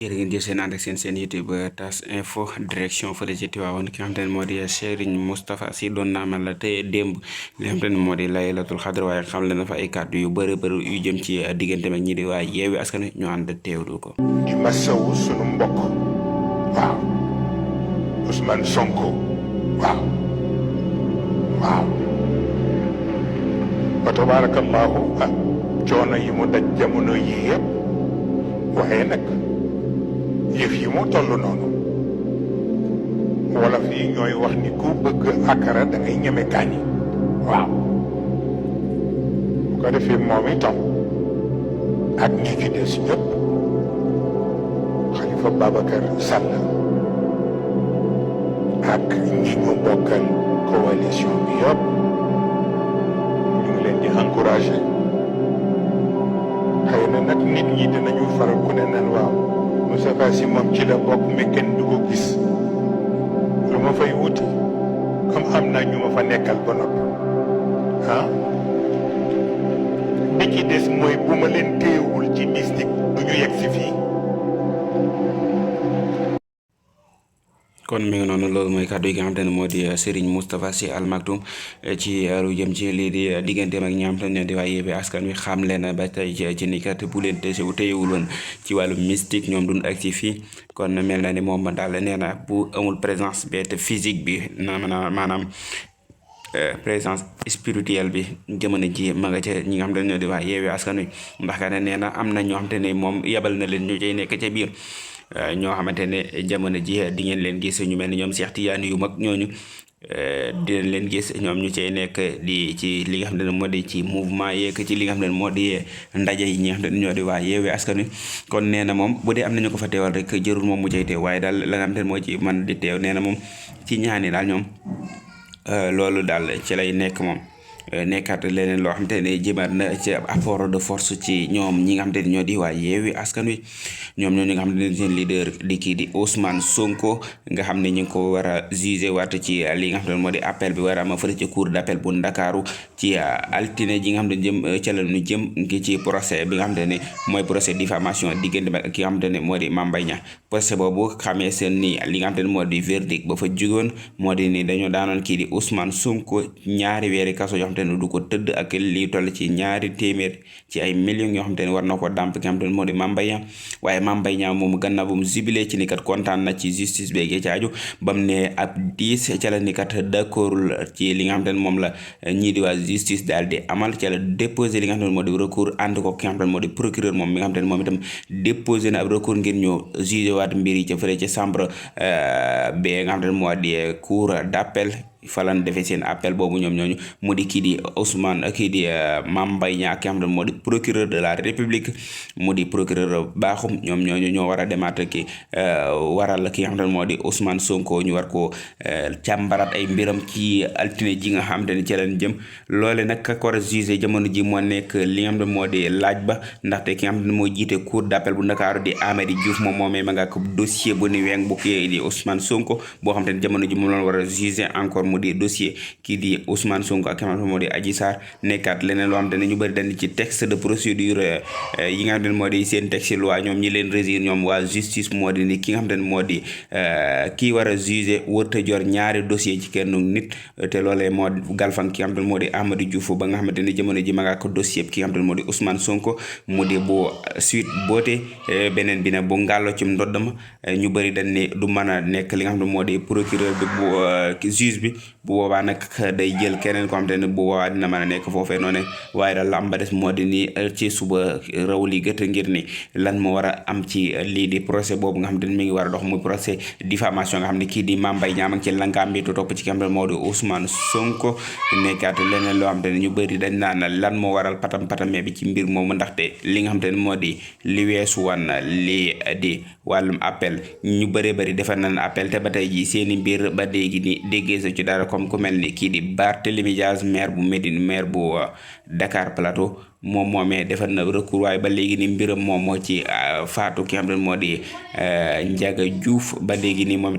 jërë ngeen jëf seen ànd ak seen YouTube TAS info direction fële ci Tivaouane ki nga xamante ne moo di Serigne Moustapha Sy doon na amal te démb li nga xamante ne moo di laylatul xadr waaye xam le na fa ay kàddu yu bëri bëri yu jëm ci diggante ak ñi di waa Yewwi Askan Wi ñu ànd teewlu ko. di masawu sunu mbokk waaw Ousmane Sonko waaw fa tabarakallahu coono yi mu daj jamono yi yëpp waaye nag yëf yi mu toll noonu wolof yi ñooy wax ni ku bëgg akara da ngay ñeme kaani waaw bu ko defee moom itam ak ñi ci des ñëpp Khalifa Babacar Sall ak ñi ñu bokkal coalition bi yëpp ñu ngi leen di encouragé xëy na nag nit ñi dinañu faral ku ne naan waaw Moustapha Sy moom ci la bokk mais kenn du ko gis lu ma fay wuti comme am naa ñu ma fa nekkal ba noppi li ci des mooy bu ma leen téyewul ci mystique du ñu yegg si fii. kon mi ngi noonu loolu mooy kàddu yi nga xamante ne moo di Serigne Moustapha Sy Al Maktoum ci lu jëm ci lii di digganteem ak ñi nga xamante ne di waa Yewwi Askan Wi xam leen ba tey ci ni kat bu leen téyewul woon ci wàllu mystique ñoom duñ agsi fii kon mel na ni moom daal nee na bu amul présence bête physique bi maanaam présence spirituelle bi jamono ji ma nga ca ñi nga xamante ne di waa Yewwi Askan Wi ndax ka ne nee na am na ñoo xamante ne moom yebal na leen ñu cay nekk ca biir ñoo xamante ne jamono ji di ngeen leen gis ñu mel ni ñoom Cheikh Tidiane yu mag ñooñu dinañ leen gis ñoom ñu cay nekk di ci li nga xam ne moo di ci mouvement yeeg ci li nga xam ne moo di ndaje yi ñi nga xam ne ñoo di waa Yewwi Askan Wi kon nee na moom bu dee am nañu ko fa teewal rek jërul moom mu cay teew waaye daal la nga xam ne moo ci man di teew nee na moom ci ñaani daal ñoom loolu daal ci lay nekk moom nekkaat leneen loo xamante ne jëmaat na ci apport de force ci ñoom ñi nga xamante ne ñoo di waa Yewwi Askan Wi ñoom ñoo ñi nga xam ne seen leader di kii di Ousmane Sonko nga xam ne ñu ngi ko war a jugé waat ci li nga xam ne moo di appel bi war a am fële ci cour d'appel bu Ndakaaru ci altine ji nga xam ne jëm ca la ñu jëm ngi ci procès bi nga xamante ne mooy procès diffamation diggante ak ki nga xamante ne moo di Mame Mbaye Niang procès boobu xamee seen ni li nga xamante ne moo di verdict ba fa jugoon moo di ni dañoo daanoon kii di Ousmane Sonko ñaari weeri kaso yoo xamante ne du ko tëdd ak lii toll ci ñaari téeméer ci ay millions yoo xamante ne war na ko dàmp ki nga xamante ne moo di Mame Mbaye Niang waaye Mame Mbaye Niang moom gannaaw ba mu jubilé ci ni kat kontaan na ci justice beeg ci aju ba mu ne ab 10 ca la ni kat d'accordul ci li nga xamante ne moom la ñii di waa justice daal di amal ca la déposé li nga xamante ne moo di recours ànd ko ki nga xamante ne moo di procureur moom mi nga xamante ne moom itam déposé na ab recours ngir ñu jugé waat mbir yi ca fële ci chambre ba nga xamante ne moo di cour d'appel falan defee seen appel boobu ñoom ñooñu mu di kii di Ousmane kii di Mame Mbaye Niang ki nga xam ne moo di procureur de la République mu di procureur Bakhoum ñoom ñooñu ñoo war a demaat ki waral ki nga xam ne moo di Ousmane Sonko ñu war ko càmbaraat ay mbiram ci altine ji nga xam ne ci lañ jëm loole nag ka ko war a jugé jamono ji moo nekk li nga xam ne moo di laaj ba ndaxte ki nga xam ne moo jiite cour d'appel bu Ndakaaru di Amady Diouf moom moomee ma nga ko dossier bu ni weng bu kii di Ousmane Sonko boo xam ne jamono ji moom la war a jugé encore mu di dossier kii di Ousmane Sonko ak xam ne moo di Adji Sarr nekkaat leneen loo xam ne ñu bëri dañ ci texte de procédure yi nga xam ne moo di seen texte loi ñoom ñi leen régir ñoom waa justice moo di ni ki nga xam ne moo di kii war a juger wërta jor ñaari dossier ci kenn nit te loolee moo galfan ki nga xam ne moo di Amadou Diouf ba nga xamante ne jamono ji ma nga ko dossier ki nga xam ne moo di Ousmane Sonko mu di bu suite boote beneen bi nag bu ngàllo ci ndoddama ñu bëri dañ ne du mën a nekk li nga xam ne moo di procureur bi bu juge bi bu boobaa nag day jël keneen ko xam te ne bu boobaa dina mën a nekk foofee noonu waaye daal la am ba des moo di ni ci suba raw li gët ngir ni lan moo war a am ci lii di procès boobu nga xam te ne mi ngi war a dox muy procès diffamation nga xam ne kii di Mame Mbaye Niang ci langaam bi topp ci ki nga xam ne moo di Ousmane Sonko nekkaat leneen loo xam te ne ñu bëri dañ naan lan moo waral patamee bi ci mbir moomu ndaxte li nga xam te ne moo di li weesu wan li di wàllum appel ñu bëri defar nañ appel te ba tey ji seeni mbir ba léegi ni déggee sa ci dara comme ku mel ni kii di Barthélémy Dias maire bu Médine maire bu Dakar Plateau moom moomee defar na recours waaye ba léegi ni mbiram moom moo ci faatu ki nga xam ne moo di Ndiaga Diouf ba léegi ni moom itam